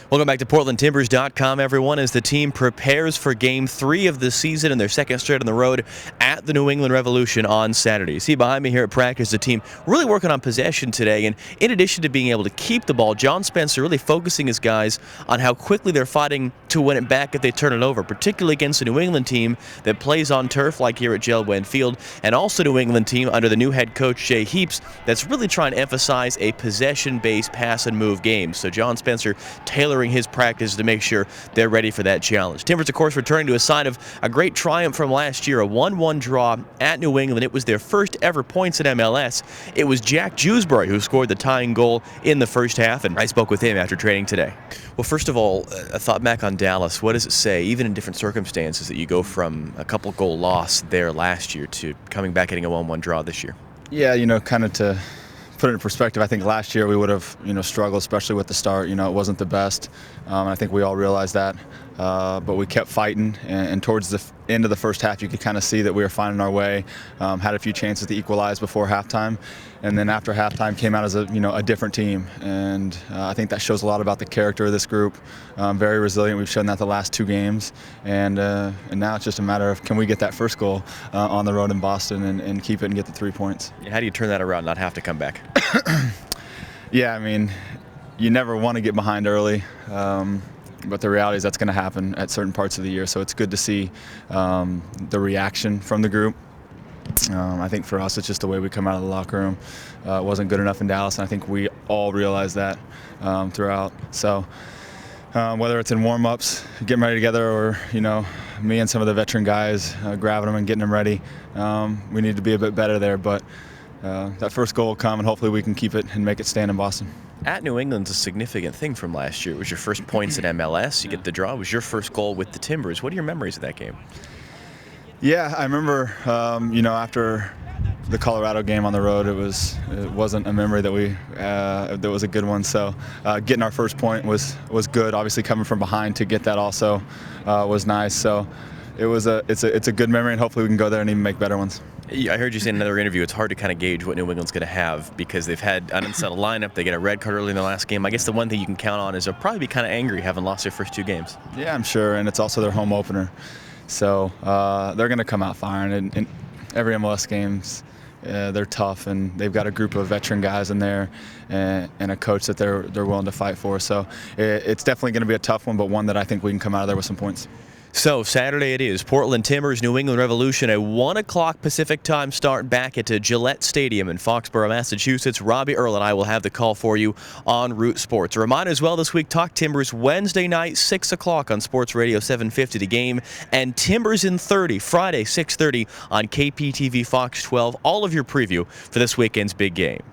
Welcome back to PortlandTimbers.com, everyone, as the team prepares for Game 3 of the season and their second straight on the road at the New England Revolution on Saturday. See behind me here at practice, the team really working on possession today, and in addition to being able to keep the ball, John Spencer really focusing his guys on how quickly they're fighting to win it back if they turn it over, particularly against a New England team that plays on turf like here at Jellwen Field, and also a New England team under the new head coach Jay Heaps that's really trying to emphasize a possession-based pass and move game. So John Spencer tailoring his practice to make sure they're ready for that challenge. Timbers, of course, returning to a sign of a great triumph from last year, a 1-1 draw at New England. It was their first ever points at MLS. It was Jack Jewsbury who scored the tying goal in the first half, and I spoke with him after training today. Well, first of all, a thought back on Dallas. What does it say, even in different circumstances, that you go from a couple goal loss there last year to coming back getting a 1-1 draw this year? Yeah, kind of to put it in perspective, I think last year we would have, struggled, especially with the start. It wasn't the best. I think we all realized that. But we kept fighting, and towards the end of the first half, you could kind of see that we were finding our way. Had a few chances to equalize before halftime, and then after halftime came out as a different team. And I think that shows a lot about the character of this group. Very resilient. We've shown that the last 2 games, and now it's just a matter of, can we get that first goal on the road in Boston and keep it and get the 3 points. How do you turn that around, not have to come back? Yeah, I mean, you never want to get behind early. But the reality is that's going to happen at certain parts of the year. So it's good to see the reaction from the group. I think for us, it's just the way we come out of the locker room. It wasn't good enough in Dallas, and I think we all realize that throughout. So whether it's in warm-ups, getting ready together, or, me and some of the veteran guys grabbing them and getting them ready, we need to be a bit better there. But that first goal will come, and hopefully we can keep it and make it stand in Boston. At New England's a significant thing from last year. It was your first points at MLS. You get the draw. It was your first goal with the Timbers. What are your memories of that game? Yeah, I remember, after the Colorado game on the road, it wasn't a memory that was a good one. So getting our first point was good. Obviously, coming from behind to get that also was nice. So it's a good memory, and hopefully we can go there and even make better ones. I heard you say in another interview it's hard to kind of gauge what New England's going to have because they've had an unsettled lineup. They get a red card early in the last game. I guess the one thing you can count on is they'll probably be kind of angry having lost their first 2 games. Yeah, I'm sure, and it's also their home opener. So they're going to come out firing. And every MLS games, they're tough, and they've got a group of veteran guys in there and a coach that they're willing to fight for. So it's definitely going to be a tough one, but one that I think we can come out of there with some points. So Saturday it is. Portland Timbers, New England Revolution, a 1 o'clock Pacific time start back at Gillette Stadium in Foxborough, Massachusetts. Robbie Earl and I will have the call for you on Root Sports. A reminder as well this week, Talk Timbers Wednesday night, 6 o'clock on Sports Radio 750 The Game, and Timbers in 30, Friday, 6:30 on KPTV Fox 12. All of your preview for this weekend's big game.